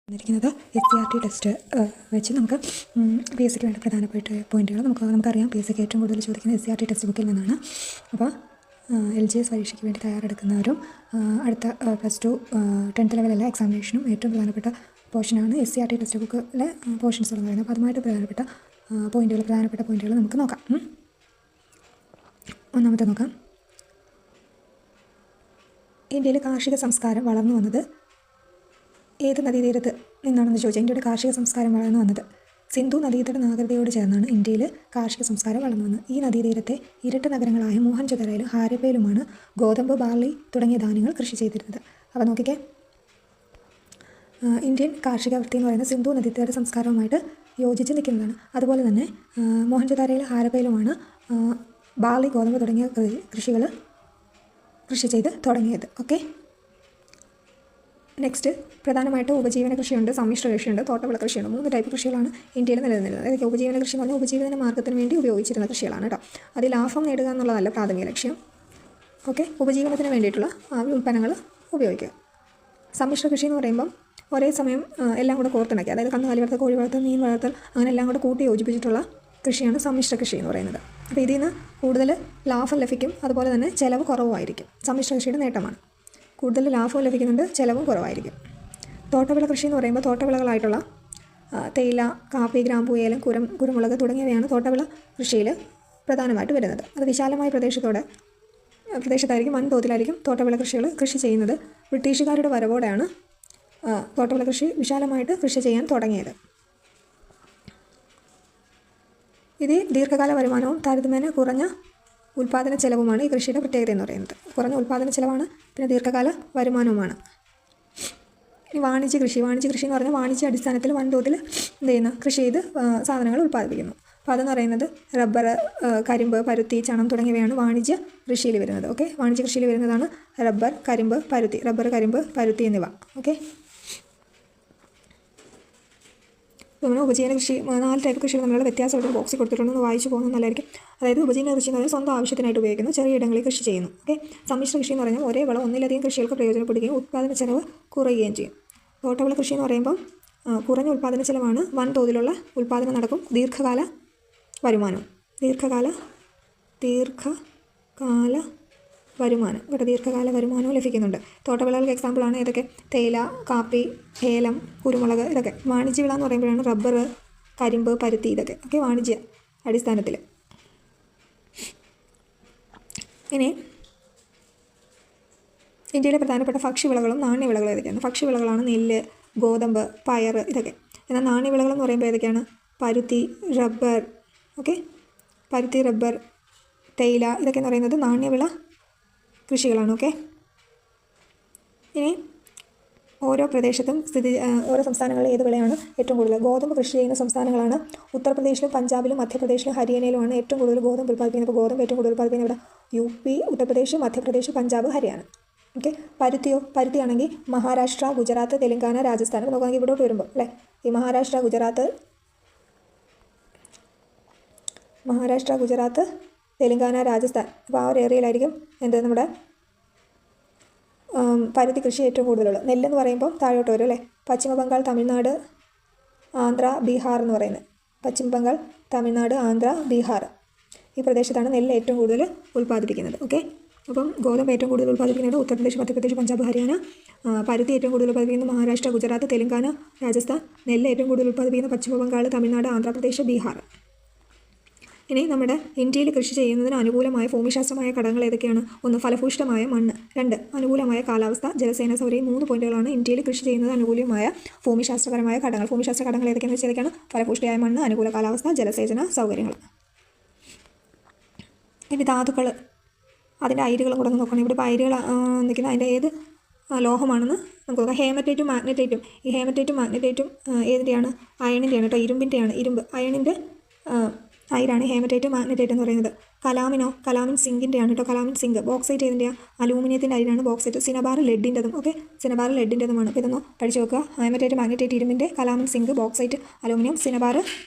തന്നിരിക്കുന്നത് SCRT test വെച്ച് നമുക്ക് PSCക്ക് വേണ്ട പ്രധാനപ്പെട്ട പോയിന്റുകൾ നമുക്കറിയാം. PSCക്ക് ഏറ്റവും കൂടുതൽ ചോദിക്കുന്നത് SCRT ടെക്സ്റ്റ് ബുക്കിൽ നിന്നാണ്. അപ്പോൾ LGS പരീക്ഷയ്ക്ക് വേണ്ടി തയ്യാറെടുക്കുന്നവരും അടുത്ത +2 10th ലെവലുള്ള എക്സാമിനേഷനും ഏറ്റവും പ്രധാനപ്പെട്ട പോർഷനാണ് SCRT ടെക്സ്റ്റ് ബുക്കിലെ പോർഷൻസ് എന്ന് പറയുന്നത്. അപ്പോൾ അതുമായിട്ട് പ്രധാനപ്പെട്ട പോയിന്റുകൾ നമുക്ക് നോക്കാം. ഒന്നാമത്തെ നോക്കാം. ഇന്ത്യയിൽ കാർഷിക സംസ്കാരം വളർന്നു വന്നത് ഏത് നദീതീരത്ത് നിന്നാണെന്ന് ചോദിച്ചാൽ ഇന്ത്യയുടെ കാർഷിക സംസ്കാരം വളർന്നു വന്നത് സിന്ധു നദീതട നാഗരികതയോട് ചേർന്നാണ് ഇന്ത്യയിൽ കാർഷിക സംസ്കാരം വളർന്നു വന്നത്. ഈ നദീതീരത്തെ ഇരട്ട നഗരങ്ങളായ മോഹൻജൊദാരോയിലും ഹാരപ്പയിലുമാണ് ഗോതമ്പ്, ബാർലി തുടങ്ങിയ ധാന്യങ്ങൾ കൃഷി ചെയ്തിരുന്നത്. അപ്പോൾ നോക്കിക്കേ, ഇന്ത്യൻ കാർഷിക വൃത്തി എന്ന് പറയുന്നത് സിന്ധു നദീതട സംസ്കാരവുമായിട്ട് യോജിച്ച് നിൽക്കുന്നതാണ്. അതുപോലെ തന്നെ മോഹൻജൊദാരോയിലും ഹാരപ്പയിലുമാണ് ബാർലി, ഗോതമ്പ് തുടങ്ങിയ കൃഷികൾ കൃഷി ചെയ്ത് തുടങ്ങിയത്. ഓക്കെ, നെക്സ്റ്റ് പ്രധാനമായിട്ട് ഉപജീവന കൃഷിയുണ്ട്, സമ്മിശ്ര കൃഷിയുണ്ട്, തോട്ടവിള കൃഷിയുണ്ട്. 3 ടൈപ്പ് കൃഷികളാണ് ഇന്ത്യയിൽ നിലനിന്നിരുന്നത്. അതൊക്കെ ഉപജീവന കൃഷി എന്ന് പറഞ്ഞാൽ ഉപജീവന മാർഗ്ഗത്തിന് വേണ്ടി ഉപയോഗിച്ചിരുന്ന കൃഷികളാണ് കേട്ടോ. അതിൽ ലാഭം നേടുക എന്നുള്ളതല്ല പ്രാഥമിക ലക്ഷ്യം. ഓക്കെ, ഉപജീവനത്തിന് വേണ്ടിയിട്ടുള്ള ഉൽപ്പന്നങ്ങൾ ഉപയോഗിക്കുക. സമ്മിശ്ര കൃഷി എന്ന് പറയുമ്പം ഒരേ സമയം എല്ലാം കൂടെ കോർത്തിണക്കി, അതായത് കന്നുകാലി വളർത്തൽ, കോഴി വളർത്തൽ, മീൻ വളർത്തൽ, അങ്ങനെ എല്ലാം കൂടെ കൂട്ടി യോജിപ്പിച്ചിട്ടുള്ള കൃഷിയാണ് സമ്മിശ്ര കൃഷി എന്ന് പറയുന്നത്. അപ്പോൾ ഇതിൽ നിന്ന് കൂടുതൽ ലാഭം ലഭിക്കും, അതുപോലെ തന്നെ ചിലവ് കുറവായിരിക്കും. സമ്മിശ്ര കൃഷിയുടെ നേട്ടമാണ്. കൂടുതൽ ലാഭവും ലഭിക്കുന്നുണ്ട്, ചിലവും കുറവായിരിക്കും. തോട്ടവിള കൃഷി എന്ന് പറയുമ്പോൾ തോട്ടവിളകളായിട്ടുള്ള തേയില, കാപ്പി, ഗ്രാമ്പു, ഏലം, കുരുമുളക് തുടങ്ങിയവയാണ് തോട്ടവിള കൃഷിയിൽ പ്രധാനമായിട്ട് വരുന്നത്. അത് വിശാലമായ പ്രദേശത്തായിരിക്കും, വൻതോതിലായിരിക്കും തോട്ടവിള കൃഷി ചെയ്യുന്നത്. ബ്രിട്ടീഷുകാരുടെ വരവോടെയാണ് തോട്ടവിള കൃഷി വിശാലമായിട്ട് കൃഷി ചെയ്യാൻ തുടങ്ങിയത്. ഇത് ദീർഘകാല വരുമാനവും താരതമ്യേന കുറഞ്ഞ ഉൽപ്പാദന ചെലവുമാണ് ഈ കൃഷിയുടെ പ്രത്യേകത എന്ന് പറയുന്നത്. കുറഞ്ഞ ഉൽപ്പാദന ചെലവാണ്, പിന്നെ ദീർഘകാല വരുമാനവുമാണ്. ഇനി വാണിജ്യ കൃഷി എന്ന് പറഞ്ഞാൽ വാണിജ്യ അടിസ്ഥാനത്തിൽ വൻതോതിൽ കൃഷി ചെയ്ത് സാധനങ്ങൾ ഉൽപ്പാദിപ്പിക്കുന്നു. അപ്പോൾ അതെന്ന് പറയുന്നത് റബ്ബർ, കരിമ്പ്, പരുത്തി, ചണം തുടങ്ങിയവയാണ് വാണിജ്യ കൃഷിയിൽ വരുന്നത്. ഓക്കെ, വാണിജ്യ കൃഷിയിൽ വരുന്നതാണ് റബ്ബർ, കരിമ്പ്, പരുത്തി എന്നിവ. ഓക്കെ, നമ്മൾ ഉപജീവന കൃഷി 4 ടൈപ്പ് കൃഷികൾ തമ്മിലുള്ള വ്യത്യാസം ഇവിടെ ബോക്സിൽ കൊടുത്തിട്ടുണ്ടെന്ന് വായിച്ചു പോകുന്നത് നല്ലതായിരിക്കും. അതായത് ഉപജീവന കൃഷി എന്ന് പറഞ്ഞാൽ സ്വന്തം ആവശ്യത്തിനായിട്ട് ഉപയോഗിക്കുന്നു, ചെറിയ ഇടങ്ങളിൽ കൃഷി ചെയ്യുന്നു. ഓക്കെ, സമ്മിശ്ര കൃഷി എന്ന് പറഞ്ഞാൽ ഒരേ വളം ഒന്നിലധികം കൃഷികൾക്ക് പ്രയോജനപ്പെടുകയും ഉൽപ്പാദന ചെലവ് കുറയുകയും ചെയ്യും. തോട്ടവിള കൃഷി എന്ന് പറയുമ്പം കുറഞ്ഞ ഉൽപ്പാദന ചെലവാണ്, വൻതോതിലുള്ള ഉൽപ്പാദനം നടക്കും, ദീർഘകാല വരുമാനം ഇവിടെ ദീർഘകാല വരുമാനവും ലഭിക്കുന്നുണ്ട്. തോട്ടവിളകൾക്ക് എക്സാമ്പിളാണ് ഏതൊക്കെ? തേയില, കാപ്പി, ഏലം, കുരുമുളക്, ഇതൊക്കെ. വാണിജ്യ വിള എന്ന് പറയുമ്പോഴാണ് റബ്ബർ, കരിമ്പ്, പരുത്തി, ഇതൊക്കെ. ഓക്കെ, വാണിജ്യ അടിസ്ഥാനത്തിൽ. ഇനി ഇന്ത്യയിലെ പ്രധാനപ്പെട്ട ഭക്ഷ്യവിളകളും നാണ്യവിളകളും ഏതൊക്കെയാണ്? ഭക്ഷ്യവിളകളാണ് നെല്ല്, ഗോതമ്പ്, പയർ, ഇതൊക്കെ. എന്നാൽ നാണ്യവിളകളെന്ന് പറയുമ്പോൾ ഏതൊക്കെയാണ്? പരുത്തി, റബ്ബർ. ഓക്കെ, പരുത്തി, റബ്ബർ, തേയില, ഇതൊക്കെ എന്ന് പറയുന്നത് നാണ്യവിള കൃഷികളാണ്. ഓക്കെ, ഇനി ഓരോ പ്രദേശത്തും ഓരോ സംസ്ഥാനങ്ങളിൽ ഏത് വിളയാണ് ഏറ്റവും കൂടുതൽ? ഗോതമ്പ് കൃഷി ചെയ്യുന്ന സംസ്ഥാനങ്ങളാണ് പഞ്ചാബിലും മധ്യപ്രദേശിലും ഹരിയാനയിലുമാണ് ഏറ്റവും കൂടുതൽ ഗോതമ്പ് ഉൽപ്പാദിപ്പിക്കുന്നത്. അപ്പോൾ ഗോതമ്പ് ഏറ്റവും കൂടുതൽ ഉൽപ്പാദിപ്പിക്കുന്നത് ഇവിടെ UP, ഉത്തർപ്രദേശ്, മധ്യപ്രദേശ്, പഞ്ചാബ്, ഹരിയാന. ഓക്കെ, പരുത്തിയാണെങ്കിൽ മഹാരാഷ്ട്ര, ഗുജറാത്ത്, തെലങ്കാന, രാജസ്ഥാൻ. അപ്പോൾ നോക്കുകയാണെങ്കിൽ ഇവിടോട്ട് വരുമ്പോൾ അല്ലേ, ഈ മഹാരാഷ്ട്ര, ഗുജറാത്ത്, തെലങ്കാന, രാജസ്ഥാൻ. അപ്പോൾ ആ ഒരു ഏരിയയിലായിരിക്കും നമ്മുടെ പരുത്തി കൃഷി ഏറ്റവും കൂടുതലുള്ളത്. നെല്ലെന്ന് പറയുമ്പോൾ താഴോട്ട് വരും അല്ലേ, പശ്ചിമ ബംഗാൾ, തമിഴ്നാട്, ആന്ധ്ര, ബീഹാർ എന്ന് പറയുന്നത്. പശ്ചിമ ബംഗാൾ, തമിഴ്നാട്, ആന്ധ്ര, ബീഹാർ, ഈ പ്രദേശത്താണ് നെല്ല് ഏറ്റവും കൂടുതൽ ഉൽപ്പാദിപ്പിക്കുന്നത്. ഓക്കെ, അപ്പം ഗോതമ്പ് ഏറ്റവും കൂടുതൽ ഉൽപ്പാദിപ്പിക്കുന്നത് ഉത്തർപ്രദേശ്, മധ്യപ്രദേശ്, പഞ്ചാബ്, ഹരിയാന. പരുത്തി ഏറ്റവും കൂടുതൽ ഉൽപ്പാദിപ്പിക്കുന്നത് മഹാരാഷ്ട്ര, ഗുജറാത്ത്, തെലങ്കാന, രാജസ്ഥാൻ. നെല്ല് ഏറ്റവും കൂടുതൽ ഉൽപ്പാദിപ്പിക്കുന്നത് പശ്ചിമ ബംഗാൾ, തമിഴ്നാട്, ആന്ധ്രാപ്രദേശ്, ബീഹാർ. ഇനി നമ്മുടെ ഇന്ത്യയിൽ കൃഷി ചെയ്യുന്നതിന് അനുകൂലമായ ഭൂമിശാസ്ത്രമായ ഘടകങ്ങൾ ഏതൊക്കെയാണ്? 1. ഫലഭൂയിഷ്ഠമായ മണ്ണ്. 2. അനുകൂലമായ കാലാവസ്ഥ, ജലസേന സൗകര്യം. 3 പോയിന്റുകളാണ് ഇന്ത്യയിൽ കൃഷി ചെയ്യുന്നത് അനുകൂലമായ ഭൂമിശാസ്ത്രപരമായ ഘടകങ്ങൾ. ഭൂമിശാസ്ത്ര ഘടകങ്ങൾ ഏതൊക്കെയാണെന്ന് വെച്ചാൽ ഏതൊക്കെയാണ്? ഫലഭൂയിഷ്ഠമായ മണ്ണ്, അനുകൂല കാലാവസ്ഥ, ജലസേചന സൗകര്യങ്ങൾ. ഇനി ധാതുക്കൾ, അതിൻ്റെ അയിരുകളും കൂടെ നോക്കണം. ഇവിടെ ഇപ്പോൾ അയിരുകൾ എന്തൊക്കെയാണ്, അതിൻ്റെ ഏത് ലോഹമാണെന്ന് നമുക്ക് നോക്കാം. ഹേമറ്റൈറ്റും മാഗ്നറ്റൈറ്റും. ഈ ഹേമറ്റൈറ്റും മാഗ്നറ്റൈറ്റും ഏതിൻ്റെയാണ്? അയണിൻ്റെയാണ് കേട്ടോ, ഇരുമ്പിൻ്റെയാണ്. അയണിൻ്റെ അയിരാണ് ഹേമറ്റൈറ്റ്, മാഗ്നറ്റൈറ്റ് എന്ന് പറയുന്നത്. കലാമിൻ സിങ്കിൻ്റെയാണ് കേട്ടോ, കലാമിൻ സിങ്ക്. ബോക്സൈറ്റ് ഏതിൻ്റെയാണ്? അലൂമിനിയത്തിൻ്റെ അയിരാണ് ബോക്സൈറ്റ്. സിനബാർ ലെഡിൻ്റെതും. ഓക്കെ, സിനബാർ ലെഡിൻ്റെതുമാണ്. അപ്പോൾ ഇതൊന്ന് പഠിച്ചു വെക്കുക. ഹേമറ്റൈറ്റ്, മാഗ്നറ്റൈറ്റ് ഇരുമ്പിൻ്റെ, calamine zinc, bauxite, aluminium, cinnabar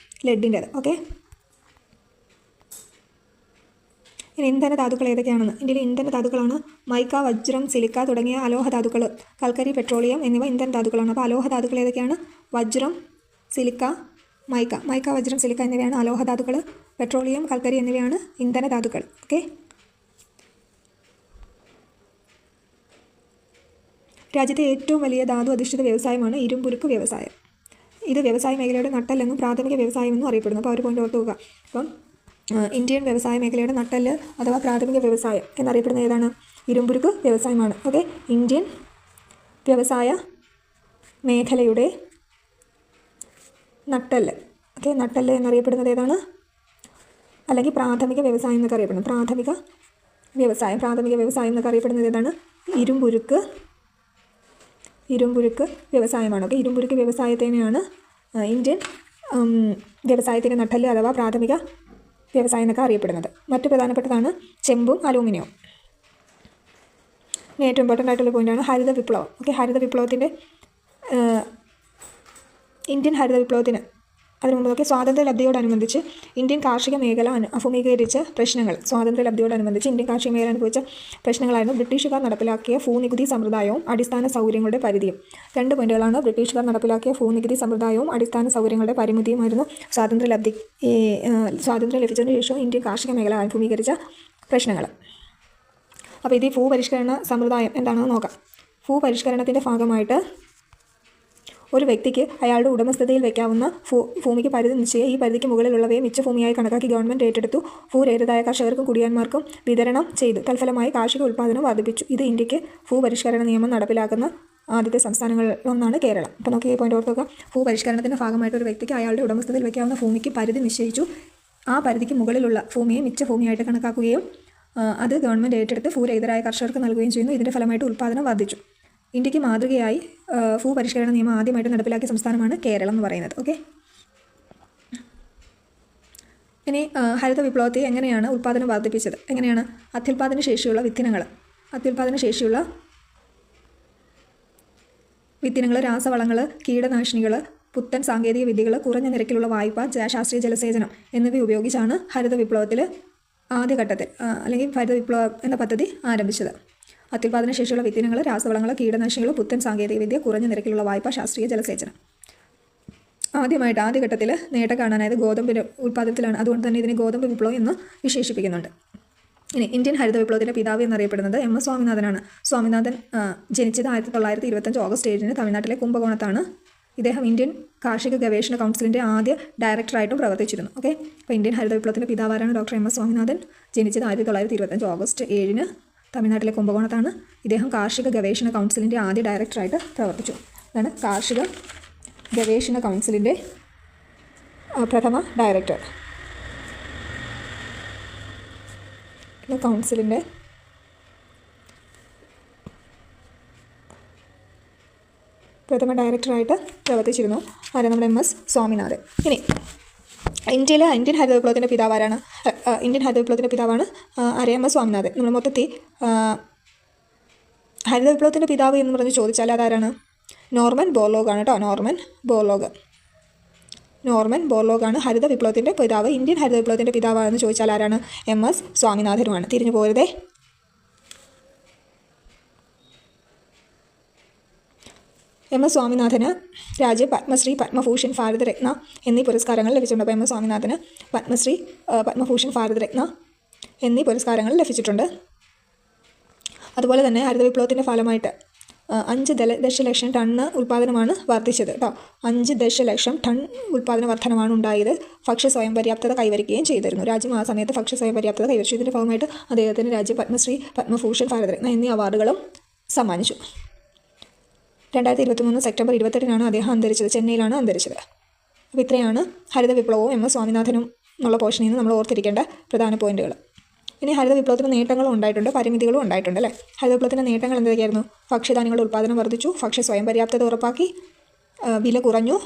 ലെഡിൻ്റെത്. ഓക്കെ, ഇനി ഇന്ധന ധാതുക്കൾ ഏതൊക്കെയാണെന്ന്. ഇന്ത്യയിലെ ഇന്ധന ധാതുക്കളാണ് മൈക്ക, വജ്രം, സിലിക്ക തുടങ്ങിയ അലോഹ ധാതുക്കൾ. കൽക്കരി, പെട്രോളിയം എന്നിവ ഇന്ധന ധാതുക്കളാണ്. അപ്പോൾ അലോഹ ധാതുക്കൾ ഏതൊക്കെയാണ്? വജ്രം, സിലിക്ക, മൈക്ക, വജ്രം, സിലിക്ക എന്നിവയാണ് അലോഹ ധാതുക്കൾ. പെട്രോളിയം, കൽക്കരി എന്നിവയാണ് ഇന്ധന ധാതുക്കൾ. ഓക്കെ. രാജ്യത്തെ ഏറ്റവും വലിയ ധാതു അധിഷ്ഠിത വ്യവസായമാണ് ഇരുമ്പുരുക്ക് വ്യവസായം. ഇത് വ്യവസായ മേഖലയുടെ നട്ടെല്ലെന്നും പ്രാഥമിക വ്യവസായമെന്നും അറിയപ്പെടുന്നു. അപ്പോൾ ഒരു പോയിന്റ് ഓർത്ത് നോക്കുക. അപ്പം ഇന്ത്യൻ വ്യവസായ മേഖലയുടെ നട്ടെല്ല് അഥവാ പ്രാഥമിക വ്യവസായം എന്നറിയപ്പെടുന്ന ഏതാണ്? ഇരുമ്പുരുക്ക് വ്യവസായമാണ്. ഓക്കെ. ഇന്ത്യൻ വ്യവസായ മേഖലയുടെ നട്ടെല്ല്. ഓക്കെ. നട്ടെല്ല് എന്നറിയപ്പെടുന്നത് ഏതാണ്? അല്ലെങ്കിൽ പ്രാഥമിക വ്യവസായം എന്നൊക്കെ അറിയപ്പെടുന്നു. പ്രാഥമിക വ്യവസായം എന്നൊക്കെ അറിയപ്പെടുന്നത് ഏതാണ്? ഇരുമ്പുരുക്ക് വ്യവസായമാണ്. ഓക്കെ. ഇരുമ്പുരുക്ക് വ്യവസായത്തിനെയാണ് ഇന്ത്യൻ വ്യവസായത്തിൻ്റെ നട്ടെല്ല് അഥവാ പ്രാഥമിക വ്യവസായം എന്നൊക്കെ അറിയപ്പെടുന്നത്. മറ്റു പ്രധാനപ്പെട്ടതാണ് ചെമ്പും അലൂമിനിയവും. ഇനി ഏറ്റവും ഇമ്പോർട്ടൻ്റ് ആയിട്ടുള്ള പോയിൻ്റാണ് ഹരിത വിപ്ലവം. ഓക്കെ. ഇന്ത്യൻ ഹരിത വിപ്ലവത്തിന് അതിനു മുമ്പൊക്കെ സ്വാതന്ത്ര്യലബ്ധിയോടനുബന്ധിച്ച് ഇന്ത്യൻ കാർഷിക മേഖല അഭിമുഖീകരിച്ച പ്രശ്നങ്ങൾ. സ്വാതന്ത്ര്യലബ്ധിയോടനുബന്ധിച്ച് ഇന്ത്യൻ കാർഷിക മേഖല അനുഭവിച്ച പ്രശ്നങ്ങളായിരുന്നു ബ്രിട്ടീഷുകാർ നടപ്പിലാക്കിയ ഭൂനികുതി സമ്പ്രദായവും അടിസ്ഥാന സൗകര്യങ്ങളുടെ പരിധിയും. 2 പോയിന്റുകളാണ്. ബ്രിട്ടീഷുകാർ നടപ്പിലാക്കിയ ഭൂനികുതി സമ്പ്രദായവും അടിസ്ഥാന സൗകര്യങ്ങളുടെ പരിമിതിയുമായിരുന്നു സ്വാതന്ത്ര്യം ലഭിച്ചതിന് ശേഷം ഇന്ത്യൻ കാർഷിക മേഖല അഭിമുഖീകരിച്ച പ്രശ്നങ്ങൾ. അപ്പോൾ ഇത് ഭൂപരിഷ്കരണ സമ്പ്രദായം എന്താണെന്ന് നോക്കാം. ഭൂപരിഷ്കരണത്തിൻ്റെ ഭാഗമായിട്ട് ഒരു വ്യക്തിക്ക് അയാളുടെ ഉടമസ്ഥതയിൽ വയ്ക്കാവുന്ന ഭൂമിക്ക് പരിധി നിശ്ചയിച്ച് ഈ പരിധിക്ക് മുകളിലുള്ളവയെ മിച്ച ഭൂമിയായി കണക്കാക്കി ഗവൺമെൻറ് ഏറ്റെടുത്തു. ഭൂരഹിതരായ കർഷകർക്കും കുടിയാന്മാർക്കും വിതരണം ചെയ്തു. തൽഫലമായി കാർഷിക ഉൽപ്പാദനം വർദ്ധിപ്പിച്ചു. ഇത് ഇന്ത്യക്ക് ഭൂപരിഷ്കരണ നിയമം നടപ്പിലാക്കുന്ന ആദ്യത്തെ സംസ്ഥാനങ്ങളിലൊന്നാണ് കേരളം. അപ്പോൾ നമുക്ക് ഈ പോയിന്റ് ഓർക്കുക. ഭൂപരിഷ്കരണത്തിൻ്റെ ഭാഗമായിട്ട് ഒരു വ്യക്തിക്ക് അയാളുടെ ഉടമസ്ഥതയിൽ വയ്ക്കാവുന്ന ഭൂമിക്ക് പരിധി നിശ്ചയിച്ചു. ആ പരിധിക്ക് മുകളിലുള്ള ഭൂമിയെ മിച്ച ഭൂമിയായിട്ട് കണക്കാക്കുകയും അത് ഗവൺമെൻറ് ഏറ്റെടുത്ത് ഭൂരഹിതരായ കർഷകർക്ക് നൽകുകയും ചെയ്യുന്നു. ഇതിൻ്റെ ഫലമായിട്ട് ഉൽപ്പാദനം വർദ്ധിച്ചു. ഇന്ത്യക്ക് മാതൃകയായി ഭൂപരിഷ്കരണ നിയമം ആദ്യമായിട്ട് നടപ്പിലാക്കിയ സംസ്ഥാനമാണ് കേരളം എന്ന് പറയുന്നത്. ഓക്കെ. ഇനി ഹരിത വിപ്ലവത്തെ എങ്ങനെയാണ് ഉൽപ്പാദനം വർദ്ധിപ്പിച്ചത്? എങ്ങനെയാണ്? അത്യുൽപാദന ശേഷിയുള്ള വിത്തിനങ്ങൾ, രാസവളങ്ങൾ, കീടനാശിനികൾ, പുത്തൻ സാങ്കേതിക വിദ്യകൾ, കുറഞ്ഞ നിരക്കിലുള്ള വായ്പ, ശാസ്ത്രീയ ജലസേചനം എന്നിവ ഉപയോഗിച്ചാണ് ഹരിത വിപ്ലവത്തിൽ ആദ്യഘട്ടത്തിൽ അല്ലെങ്കിൽ ഹരിത വിപ്ലവം എന്ന പദ്ധതി ആരംഭിച്ചത്. അത്യുൽപാദന ശേഷിയുള്ള വിത്തിനങ്ങൾ, രാസവളങ്ങൾ, കീടനാശിനികൾ, പുത്തൻ സാങ്കേതികവിദ്യ, കുറഞ്ഞ നിരക്കിലുള്ള വായ്പ, ശാസ്ത്രീയ ജലസേചനം. ആദ്യഘട്ടത്തിൽ നേട്ടം കാണാനായത് ഗോതമ്പിൻ്റെ ഉൽപ്പാദനത്തിലാണ്. അതുകൊണ്ട് തന്നെ ഇതിനെ ഗോതമ്പ് വിപ്ലവം എന്ന് വിശേഷിപ്പിക്കുന്നുണ്ട്. ഇനി ഇന്ത്യൻ ഹരിത വിപ്ലവത്തിൻ്റെ പിതാവ് എന്നറിയപ്പെടുന്നത് MS സ്വാമിനാഥനാണ്. സ്വാമിനാഥൻ ജനിച്ചത് 1925 ഓഗസ്റ്റ് 7 തമിഴ്നാട്ടിലെ കുംഭകോണത്താണ്. ഇദ്ദേഹം ഇന്ത്യൻ കാർഷിക ഗവേഷണ കൗൺസിലിൻ്റെ ആദ്യ ഡയറക്ടറായിട്ടും പ്രവർത്തിച്ചിരുന്നു. ഓക്കെ. അപ്പോൾ ഇന്ത്യൻ ഹരിത വിപ്ലവത്തിൻ്റെ പിതാവാരാണ് ഡോക്ടർ MS സ്വാമിനാഥൻ. ജനിച്ചത് 1925 ഓഗസ്റ്റ് 7 തമിഴ്നാട്ടിലെ കുംഭകോണത്താണ്. ഇദ്ദേഹം കാർഷിക ഗവേഷണ കൗൺസിലിൻ്റെ ആദ്യ ഡയറക്ടറായിട്ട് പ്രവർത്തിച്ചു. അതാണ് കാർഷിക ഗവേഷണ കൗൺസിലിൻ്റെ പ്രഥമ ഡയറക്ടർ. കൗൺസിലിൻ്റെ പ്രഥമ ഡയറക്ടറായിട്ട് പ്രവർത്തിച്ചിരുന്നു. ആരാണ്? നമ്മുടെ MS സ്വാമിനാഥൻ. ഇനി ഇന്ത്യൻ ഹരിത വിപ്ലവത്തിൻ്റെ പിതാവാരാണ്? ഇന്ത്യൻ ഹരിത വിപ്ലവത്തിൻ്റെ പിതാവാണ് MS സ്വാമിനാഥൻ. നമ്മൾ മൊത്തത്തിൽ ഹരിത വിപ്ലവത്തിൻ്റെ പിതാവ് എന്ന് പറഞ്ഞ് ചോദിച്ചാൽ അതാരാണ്? നോർമൻ ബോർലോഗാണ് കേട്ടോ. നോർമൻ ബോർലോഗാണ് ഹരിത വിപ്ലവത്തിൻ്റെ പിതാവ്. ഇന്ത്യൻ ഹരിത വിപ്ലവത്തിൻ്റെ പിതാവാണെന്ന് ചോദിച്ചാൽ ആരാണ്? MS സ്വാമിനാഥനുമാണ്. തിരിഞ്ഞു പോരുതേ. MS സ്വാമിനാഥന് പത്മശ്രീ, പത്മഭൂഷൺ, ഭാരതരത്ന എന്നീ പുരസ്കാരങ്ങൾ ലഭിച്ചിട്ടുണ്ട്. അപ്പോൾ MS സ്വാമിനാഥന് പത്മശ്രീ, പത്മഭൂഷൺ, ഭാരതരത്ന എന്നീ പുരസ്കാരങ്ങൾ ലഭിച്ചിട്ടുണ്ട്. അതുപോലെ തന്നെ ഹരിത വിപ്ലവത്തിൻ്റെ ഫലമായിട്ട് 5 ദശലക്ഷം ടണ്ണ് ഉൽപ്പാദനമാണ് വർദ്ധിച്ചത് കേട്ടോ. 5 ദശലക്ഷം ടൺ ഉൽപ്പാദന വർധനമാണ് ഉണ്ടായത്. ഭക്ഷ്യ സ്വയം പര്യാപ്തത കൈവരിക്കുകയും ചെയ്തിരുന്നു. രാജ്യം ആ സമയത്ത് ഭക്ഷ്യ സ്വയം പര്യാപ്തത കൈവരിച്ചു. ഇതിൻ്റെ ഭാഗമായിട്ട് അദ്ദേഹത്തിന് രാജ്യം പത്മശ്രീ, പത്മഭൂഷൺ, ഭാരതരത്ന എന്നീ അവാർഡുകളും സമ്മാനിച്ചു. 2023 സെപ്റ്റംബർ 28 അദ്ദേഹം അന്തരിച്ചത്. ചെന്നൈയിലാണ് അന്തരിച്ചത്. അപ്പോൾ ഇത്രയാണ് ഹരിത വിപ്ലവവും MS സ്വാമിനാഥനും എന്നുള്ള പോർഷനിൽ നിന്ന് നമ്മൾ ഓർത്തിരിക്കേണ്ട പ്രധാന പോയിന്റുകൾ. ഇനി ഹരിത വിപ്ലവത്തിന് നേട്ടങ്ങളും ഉണ്ടായിട്ടുണ്ട്, പരിമിതികളും ഉണ്ടായിട്ടുണ്ട് അല്ലേ. ഹരിത വിപ്ലവത്തിൻ്റെ നേട്ടങ്ങൾ എന്തൊക്കെയായിരുന്നു? ഭക്ഷ്യധാന്യങ്ങളുടെ ഉൽപ്പാദനം വർദ്ധിച്ചു, ഭക്ഷ്യ സ്വയം പര്യാപ്തത ഉറപ്പാക്കി, വില കുറഞ്ഞു,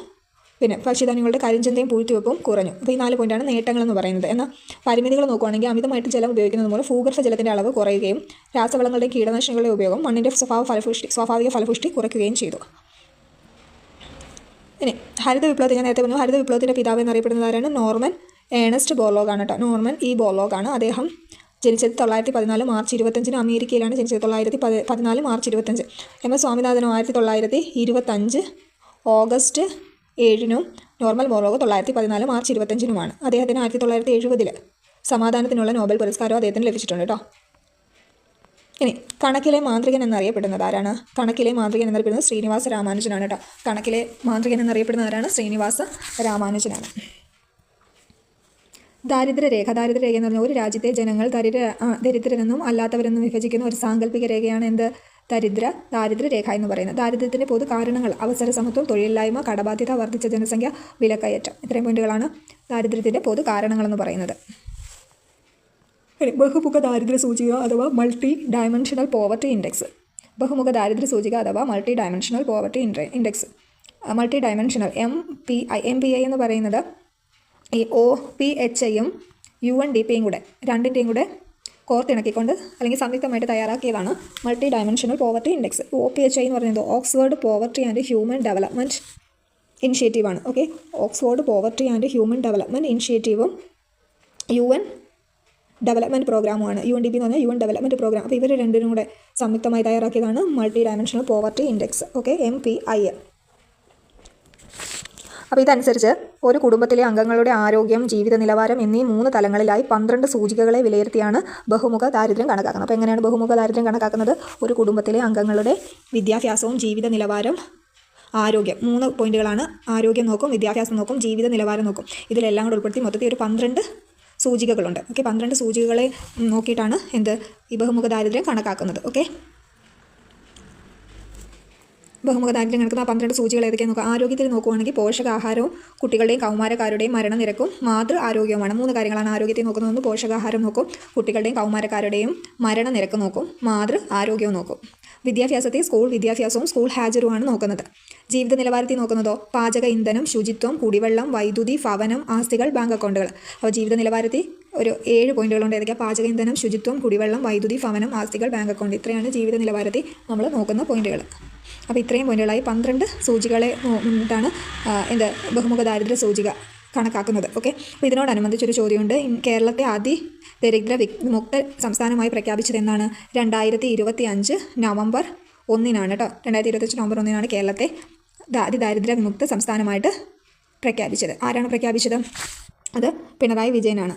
പിന്നെ ഭക്ഷ്യധാന്യങ്ങളുടെ കരിഞ്ചന്തയും പൂഴ്ത്തിവെപ്പും കുറഞ്ഞു. അപ്പോൾ ഈ 4 പോയിന്റാണ് നേട്ടങ്ങളെന്ന് പറയുന്നത്. എന്നാൽ പരിമിതികൾ നോക്കുകയാണെങ്കിൽ അമിതമായിട്ട് ജലം ഉപയോഗിക്കുന്നത് മൂലം ഭൂഗർഭ ജലത്തിൻ്റെ അളവ് കുറയുകയും രാസവളങ്ങളുടെയും കീടനാശിനികളുടെയും ഉപയോഗം മണ്ണിൻ്റെ സ്വാഭാവിക ഫലപുഷ്ടി കുറയ്ക്കുകയും ചെയ്തു. ഇനി ഹരിത വിപ്ലവത്തിൽ ഞാൻ നേരത്തെ പറഞ്ഞു, ഹരിത വിപ്ലവത്തിൻ്റെ പിതാവ് എന്നറിയപ്പെടുന്നത് ആരാണ്? നോർമൻ ഏണസ്റ്റ് ബോർലോഗാണ് കേട്ടോ. നോർമൻ ബോർലോഗാണ്. അദ്ദേഹം ജനിച്ചത് 914 മാർച്ച് 25 അമേരിക്കയിലാണ് ജനിച്ചത്. 914 March 25. MS സ്വാമിനാഥനോ 1925 August 7 normal Borlaug 914 March 25 അദ്ദേഹത്തിന് 1970 സമാധാനത്തിനുള്ള നോബൽ പുരസ്കാരം അദ്ദേഹത്തിന് ലഭിച്ചിട്ടുണ്ട് കേട്ടോ. ഇനി കണക്കിലെ മാന്ത്രികൻ എന്നറിയപ്പെടുന്നത് ആരാണ്? കണക്കിലെ മാന്ത്രികൻ എന്നറിയപ്പെടുന്നത് ശ്രീനിവാസ രാമാനുജനാണ് കേട്ടോ. കണക്കിലെ മാന്ത്രികൻ എന്നറിയപ്പെടുന്നത് ആരാണ്? ശ്രീനിവാസ രാമാനുജനാണ്. ദാരിദ്ര്യരേഖ എന്ന് പറഞ്ഞാൽ ഒരു രാജ്യത്തെ ജനങ്ങൾ ദരിദ്രരെന്നും അല്ലാത്തവരെന്നും വിഭജിക്കുന്ന ഒരു സാങ്കല്പിക രേഖയാണ് എന്ത്? ദാരിദ്ര്യരേഖ എന്ന് പറയുന്നത്. ദാരിദ്ര്യത്തിൻ്റെ പൊതു കാരണങ്ങൾ അവസര സമത്വം, തൊഴിലില്ലായ്മ, കടബാധ്യത, വർദ്ധിച്ച ജനസംഖ്യ, വിലക്കയറ്റം. ഇത്രയും പോയിന്റുകളാണ് ദാരിദ്ര്യത്തിൻ്റെ പൊതു കാരണങ്ങളെന്ന് പറയുന്നത്. ബഹുമുഖ ദാരിദ്ര്യ സൂചിക അഥവാ മൾട്ടി ഡയമെൻഷണൽ പോവർട്ടി ഇൻഡെക്സ്. ബഹുമുഖ ദാരിദ്ര്യ സൂചിക അഥവാ multi dimensional poverty index. Multi dimensional MPI എന്ന് പറയുന്നത് ഈ OPHIയും UNDPയും കൂടെ രണ്ടിൻ്റെയും കൂടെ കോർത്തിണക്കിക്കൊണ്ട് അല്ലെങ്കിൽ സംയുക്തമായിട്ട് തയ്യാറാക്കിയതാണ് multi dimensional poverty index. OPHI എന്ന് പറയുന്നത് Oxford poverty and human development ഇനിഷ്യേറ്റീവാണ്. Okay, Oxford poverty and human development ഇനിഷ്യേറ്റീവും UN ഡെവലപ്മെൻറ്റ് പ്രോഗ്രാമുമാണ്. UNDP എന്ന് പറഞ്ഞാൽ UN ഡെവലപ്മെൻറ്റ് പ്രോഗ്രാം. അപ്പോൾ ഇവർ രണ്ടിനും കൂടെ സംയുക്തമായി തയ്യാറാക്കിയതാണ് multi dimensional poverty index. Okay, MPI. അപ്പോൾ ഇതനുസരിച്ച് ഒരു കുടുംബത്തിലെ അംഗങ്ങളുടെ ആരോഗ്യം, ജീവിത നിലവാരം എന്നീ 3 തലങ്ങളിലായി 12 സൂചികകളെ വിലയിരുത്തിയാണ് ബഹുമുഖ ദാരിദ്ര്യം കണക്കാക്കുന്നത്. അപ്പോൾ എങ്ങനെയാണ് ബഹുമുഖ ദാരിദ്ര്യം കണക്കാക്കുന്നത്? ഒരു കുടുംബത്തിലെ അംഗങ്ങളുടെ വിദ്യാഭ്യാസവും ജീവിത നിലവാരം, ആരോഗ്യം, 3 പോയിന്റുകളാണ്. ആരോഗ്യം നോക്കും, വിദ്യാഭ്യാസം നോക്കും, ജീവിത നിലവാരം നോക്കും. ഇതിലെല്ലാം കൂടെ ഉൾപ്പെടുത്തി മൊത്തത്തിൽ ഒരു 12 സൂചികകളുണ്ട്. ഓക്കെ, 12 സൂചികകളെ നോക്കിയിട്ടാണ് ഈ ബഹുമുഖ ദാരിദ്ര്യം കണക്കാക്കുന്നത്. ഓക്കെ, ബഹുമുഖ ദാരിദ്ര്യം കണക്കുന്ന 12 സൂചികൾ ഏതൊക്കെയാണ് നോക്കുക. ആരോഗ്യത്തിൽ നോക്കുകയാണെങ്കിൽ പോഷകാഹാരവും കുട്ടികളുടെയും കൗമാരക്കാരുടെയും മരണനിരക്കും മാതൃ ആരോഗ്യവുമാണ്. 3 കാര്യങ്ങളാണ് ആരോഗ്യത്തിൽ നോക്കുന്നത്. പോഷകാഹാരം നോക്കും, കുട്ടികളുടെയും കൗമാരക്കാരുടെയും മരണനിരക്ക് നോക്കും, മാതൃ ആരോഗ്യവും നോക്കും. വിദ്യാഭ്യാസത്തെ സ്കൂൾ വിദ്യാഭ്യാസവും സ്കൂൾ ഹാജറുമാണ് നോക്കുന്നത്. ജീവിത നിലവാരത്തിൽ നോക്കുന്നതോ പാചക ഇന്ധനം, ശുചിത്വം, കുടിവെള്ളം, വൈദ്യുതി, ഭവനം, ആസ്തികൾ, ബാങ്ക് അക്കൗണ്ടുകൾ. അപ്പോൾ ജീവിത നിലവാരത്തിൽ ഒരു 7 പോയിന്റുകളുണ്ട്. ഏതൊക്കെയാണ്? പാചക ഇന്ധനം, ശുചിത്വം, കുടിവെള്ളം, വൈദ്യുതി, ഭവനം, ആസ്തികൾ, ബാങ്ക് അക്കൗണ്ട്. ഇത്രയാണ് ജീവിത നിലവാരത്തിൽ നമ്മൾ നോക്കുന്ന പോയിന്റുകൾ. അപ്പോൾ ഇത്രയും പോയിന്റുകളായി 12 സൂചികളെ മുന്നിട്ടാണ് ബഹുമുഖ ദാരിദ്ര്യ സൂചിക കണക്കാക്കുന്നത്. ഓക്കെ, അപ്പോൾ ഇതിനോടനുബന്ധിച്ചൊരു ചോദ്യമുണ്ട്. കേരളത്തെ അതിദരിദ്ര വിമുക്ത സംസ്ഥാനമായി പ്രഖ്യാപിച്ചത് എന്നാണ്? 2025 നവംബർ 1 കേട്ടോ. 2025 നവംബർ 1 കേരളത്തെ അതിദാരിദ്ര്യ വിമുക്ത സംസ്ഥാനമായിട്ട് പ്രഖ്യാപിച്ചത്. ആരാണ് പ്രഖ്യാപിച്ചത്? അത് പിണറായി വിജയനാണ്.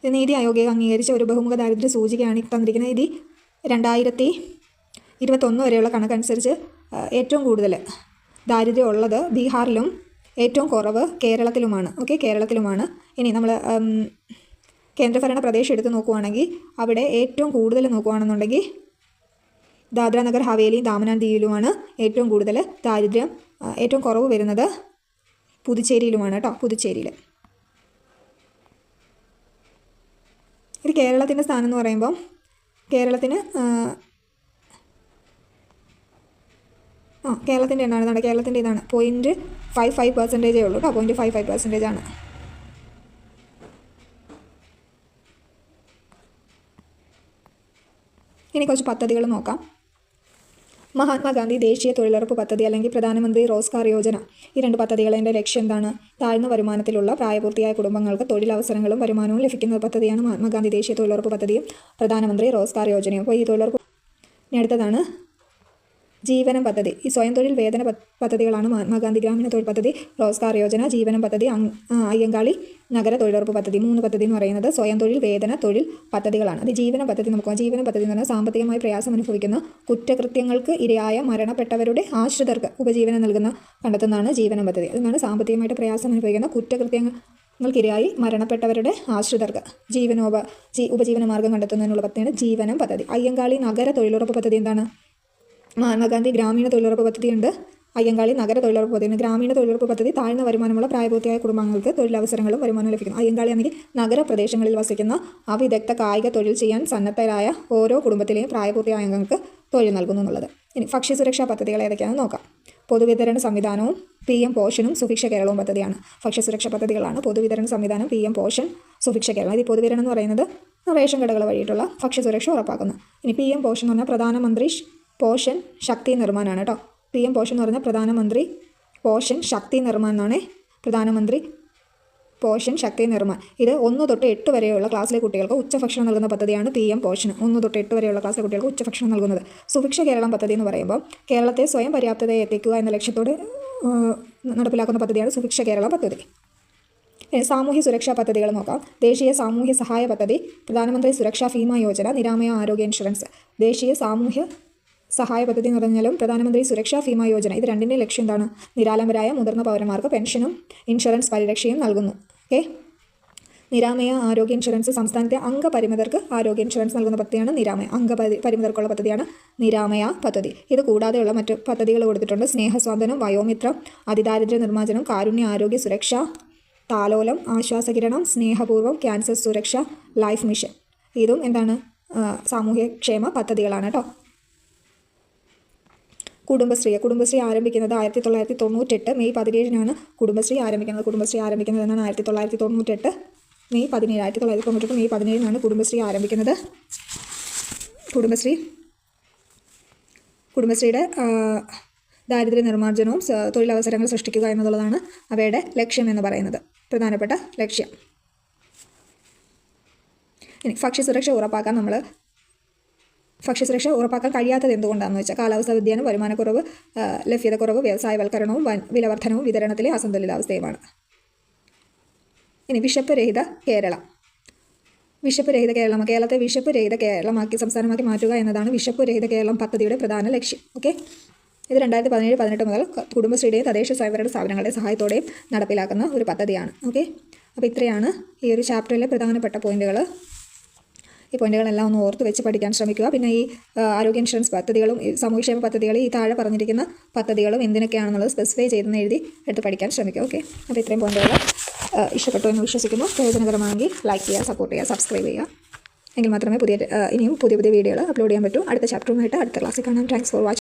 ഇത് നീതി ആയോഗ് അംഗീകരിച്ച ഒരു ബഹുമുഖ ദാരിദ്ര്യ സൂചികയാണ് തന്നിരിക്കുന്നത്. ഇത് 2021 വരെയുള്ള കണക്കനുസരിച്ച് ഏറ്റവും കൂടുതൽ ദാരിദ്ര്യം ഉള്ളത് ബീഹാറിലും ഏറ്റവും കുറവ് കേരളത്തിലുമാണ്. ഓക്കെ, കേരളത്തിലുമാണ്. ഇനി നമ്മൾ കേന്ദ്രഭരണ പ്രദേശം എടുത്ത് നോക്കുകയാണെങ്കിൽ അവിടെ ഏറ്റവും കൂടുതൽ നോക്കുകയാണെന്നുണ്ടെങ്കിൽ ദാദ്ര നഗർ ഹവേലിയും ദാമൻ ആൻഡ് ദിയുവിലുമാണ് ഏറ്റവും കൂടുതൽ ദാരിദ്ര്യം. ഏറ്റവും കുറവ് വരുന്നത് പുതുച്ചേരിയിലുമാണ് കേട്ടോ, പുതുച്ചേരിയിൽ. ഇത് കേരളത്തിൻ്റെ സ്ഥാനം എന്ന് പറയുമ്പം കേരളത്തിന് കേരളത്തിൻ്റെ എണ്ണമാണ്. കേരളത്തിൻ്റെ ഇതാണ് 0.55% ഉള്ളൂ കേട്ടോ. 0.55% ആണ്. ഇനി കുറച്ച് പദ്ധതികൾ നോക്കാം. മഹാത്മാഗാന്ധി ദേശീയ തൊഴിലുറപ്പ് പദ്ധതി അല്ലെങ്കിൽ പ്രധാനമന്ത്രി റോസ്ഗാർ യോജന. ഈ 2 പദ്ധതികളുടെ ലക്ഷ്യം എന്താണ്? താഴ്ന്ന വരുമാനത്തിലുള്ള പ്രായപൂർത്തിയായ കുടുംബങ്ങൾക്ക് തൊഴിലവസരങ്ങളും വരുമാനവും ലഭിക്കുന്ന പദ്ധതിയാണ് മഹാത്മാഗാന്ധി ദേശീയ തൊഴിലുറപ്പ് പദ്ധതിയും പ്രധാനമന്ത്രി റോസ്ഗാർ യോജനയും. അപ്പോൾ ഈ തൊഴിലുറപ്പ് അടുത്തതാണ് ജീവനം പദ്ധതി. ഈ സ്വയം തൊഴിൽ വേതന പദ്ധതികളാണ് മഹാത്മാഗാന്ധി ഗ്രാമീണ തൊഴിൽ പദ്ധതി, റോസ്ഗാർ യോജന, ജീവനം പദ്ധതി, അയ്യങ്കാളി നഗര തൊഴിലുറപ്പ് പദ്ധതി. 3 പദ്ധതി എന്ന് പറയുന്നത് സ്വയം തൊഴിൽ വേതന തൊഴിൽ പദ്ധതികളാണ്. അത് ജീവന പദ്ധതി നോക്കുക. ജീവന പദ്ധതി എന്ന് പറഞ്ഞാൽ സാമ്പത്തികമായി പ്രയാസം അനുഭവിക്കുന്ന കുറ്റകൃത്യങ്ങൾക്ക് ഇരയായ മരണപ്പെട്ടവരുടെ ആശ്രിതർക്ക് ഉപജീവനം കണ്ടെത്തുന്നതാണ് ജീവന പദ്ധതി. അതാണ് സാമ്പത്തികമായിട്ട് പ്രയാസം അനുഭവിക്കുന്ന കുറ്റകൃത്യങ്ങൾക്കിരയായി മരണപ്പെട്ടവരുടെ ആശ്രിതർക്ക് ഉപജീവന മാർഗ്ഗം കണ്ടെത്തുന്നതിനുള്ള പദ്ധതിയാണ് ജീവനം പദ്ധതി. അയ്യങ്കാളി നഗര തൊഴിലുറപ്പ് പദ്ധതി എന്താണ്? മഹാത്മാഗാന്ധി ഗ്രാമീണ തൊഴിലുറപ്പ് പദ്ധതിയുണ്ട്, അയ്യങ്കാളി നഗര തൊഴിലുറപ്പ് പദ്ധതി. ഗ്രാമീണ തൊഴിലുറപ്പ് പദ്ധതി താഴ്ന്ന വരുമാനമുള്ള പ്രായപൂർത്തിയായ കുടുംബങ്ങൾക്ക് തൊഴിലവസരങ്ങളും വരുമാനവും ലഭിക്കുന്നു. അയ്യങ്കാളി ആണെങ്കിൽ നഗരപ്രദേശങ്ങളിൽ വസിക്കുന്ന അവിദഗ്ധ കായിക തൊഴിൽ ചെയ്യാൻ സന്നദ്ധരായ ഓരോ കുടുംബത്തിലെയും പ്രായപൂർത്തിയായ അംഗങ്ങൾക്ക് തൊഴിൽ നൽകുന്നു എന്നുള്ളത്. ഇനി ഭക്ഷ്യസുരക്ഷാ പദ്ധതികൾ ഏതൊക്കെയാണെന്ന് നോക്കാം. പൊതുവിതരണ സംവിധാനവും PM പോഷനും സുഭിക്ഷ കേരളവും പദ്ധതിയാണ്. ഭക്ഷ്യസുരക്ഷാ പദ്ധതികളാണ് പൊതുവിതരണ സംവിധാനം, PM പോഷൻ, സുഭിക്ഷ കേരളം. ഇത് പൊതുവിതരണം എന്ന് പറയുന്നത് റേഷൻ കടകൾ വഴിയിട്ടുള്ള ഭക്ഷ്യസുരക്ഷ ഉറപ്പാക്കുന്നു. ഇനി PM പോഷൻ എന്ന് പറഞ്ഞാൽ പ്രധാനമന്ത്രി പോഷൻ ശക്തി നിർമ്മാണമാണ് കേട്ടോ. PM പോഷൻ എന്ന് പറഞ്ഞാൽ പ്രധാനമന്ത്രി പോഷൻ ശക്തി നിർമ്മാൺ എന്നാണ്. പ്രധാനമന്ത്രി പോഷൻ ശക്തി നിർമ്മാൺ. ഇത് 1 തൊട്ട് 8 വരെയുള്ള ക്ലാസ്സിലെ കുട്ടികൾക്ക് ഉച്ചഭക്ഷണം നൽകുന്ന പദ്ധതിയാണ് PM പോഷൻ. 1 തൊട്ട് 8 വരെയുള്ള ക്ലാസ്സിലെ കുട്ടികൾക്ക് ഉച്ചഭക്ഷണം നൽകുന്നത്. സുഭിക്ഷ കേരളം പദ്ധതി എന്ന് പറയുമ്പോൾ കേരളത്തെ സ്വയം പര്യാപ്തതയെ എത്തിക്കുക എന്ന ലക്ഷ്യത്തോടെ നടപ്പിലാക്കുന്ന പദ്ധതിയാണ് സുഭിക്ഷ കേരള പദ്ധതി. സാമൂഹ്യ സുരക്ഷാ പദ്ധതികൾ നോക്കാം. ദേശീയ സാമൂഹ്യ സഹായ പദ്ധതി, പ്രധാനമന്ത്രി സുരക്ഷാ ഭീമാ യോജന, നിരാമയ ആരോഗ്യ ഇൻഷുറൻസ്. ദേശീയ സാമൂഹ്യ സഹായ പദ്ധതി എന്ന് പറഞ്ഞാലും പ്രധാനമന്ത്രി സുരക്ഷാ ഭീമാ യോജന, ഇത് രണ്ടിൻ്റെ ലക്ഷ്യം എന്താണ്? നിരാലംബരായ മുതിർന്ന പൗരന്മാർക്ക് പെൻഷനും ഇൻഷുറൻസ് പരിരക്ഷയും നൽകുന്നു. ഓക്കെ. നിരാമയ ആരോഗ്യ ഇൻഷുറൻസ് സംസ്ഥാനത്തെ അംഗപരിമിതർക്ക് ആരോഗ്യ ഇൻഷുറൻസ് നൽകുന്ന പദ്ധതിയാണ് നിരാമയ. അംഗപരിമിതർക്കുള്ള പദ്ധതിയാണ് നിരാമയ പദ്ധതി. ഇത് കൂടാതെയുള്ള മറ്റു പദ്ധതികൾ കൊടുത്തിട്ടുണ്ട്. സ്നേഹസ്വാന്തനം, വയോമിത്രം, അതിദാരിദ്ര്യ നിർമ്മാർജ്ജനം, കാരുണ്യ ആരോഗ്യ സുരക്ഷ, താലോലം, ആശ്വാസകിരണം, സ്നേഹപൂർവ്വം, ക്യാൻസർ സുരക്ഷ, ലൈഫ് മിഷൻ. ഇതും എന്താണ്? സാമൂഹ്യക്ഷേമ പദ്ധതികളാണ് കേട്ടോ. കുടുംബശ്രീ ആരംഭിക്കുന്നത് 1998 മെയ് 17-നാണ് കുടുംബശ്രീ ആരംഭിക്കുന്നത്. എന്നാണ് 1998 മെയ് 17. 1998 മെയ് 17-നാണ് കുടുംബശ്രീ ആരംഭിക്കുന്നത്. കുടുംബശ്രീയുടെ ദാരിദ്ര്യ നിർമ്മാർജ്ജനവും തൊഴിലവസരങ്ങൾ സൃഷ്ടിക്കുക എന്നുള്ളതാണ് അവയുടെ ലക്ഷ്യം എന്ന് പറയുന്നത്, പ്രധാനപ്പെട്ട ലക്ഷ്യം. ഇനി ഭക്ഷ്യസുരക്ഷ ഉറപ്പാക്കാൻ കഴിയാത്തത് എന്തുകൊണ്ടാണെന്ന് വെച്ചാൽ കാലാവസ്ഥാ വ്യതിയാനം, വരുമാനക്കുറവ്, ലഭ്യതക്കുറവ്, വ്യവസായവൽക്കരണവും വിലവർദ്ധനവും വിതരണത്തിലെ അസന്തുലിതാവസ്ഥയുമാണ്. ഇനി വിശപ്പ് രഹിത കേരളം. കേരളത്തെ വിശപ്പ് രഹിത കേരളമാക്കി സംസ്ഥാനമാക്കി മാറ്റുക എന്നതാണ് വിശപ്പ് രഹിത കേരളം പദ്ധതിയുടെ പ്രധാന ലക്ഷ്യം. ഓക്കെ. ഇത് 2017-18 മുതൽ കുടുംബശ്രീയുടെയും തദ്ദേശ സ്വയംഭരണ സ്ഥാപനങ്ങളുടെ സഹായത്തോടെയും നടപ്പിലാക്കുന്ന ഒരു പദ്ധതിയാണ്. ഓക്കെ. അപ്പോൾ ഇത്രയാണ് ഈ ഒരു ചാപ്റ്ററിലെ പ്രധാനപ്പെട്ട പോയിന്റുകൾ. ഈ പോയിന്റുകളെല്ലാം ഒന്ന് ഓർത്ത് വെച്ച് പഠിക്കാൻ ശ്രമിക്കുക. പിന്നെ ഈ ആരോഗ്യ ഇൻഷുറൻസ് പദ്ധതികളും സാമൂഹ്യക്ഷേമ പദ്ധതികൾ, ഈ താഴെ പറഞ്ഞിരിക്കുന്ന പദ്ധതികളും എന്തിനൊക്കെയാണെന്നുള്ളത് സ്പെസിഫൈ ചെയ്തെന്ന് എഴുതി എടുത്ത് പഠിക്കാൻ ശ്രമിക്കുക. ഓക്കെ. അപ്പോൾ ഇത്രയും പോയിന്റുകൾ ഇഷ്ടപ്പെട്ടു എന്ന് വിശ്വസിക്കുന്നു. പ്രയോജനകരമാണെങ്കിൽ ലൈക്ക് ചെയ്യുക, സപ്പോർട്ട് ചെയ്യുക, സബ്സ്ക്രൈബ് ചെയ്യുക. എങ്കിൽ മാത്രമേ ഇനിയും പുതിയ വീഡിയോകൾ അപ്ലോഡ് ചെയ്യാൻ പറ്റൂ. അടുത്ത ചാപ്റ്ററുമായിട്ട് അടുത്ത ക്ലാസ്സിൽ കാണാം. Thanks for watching.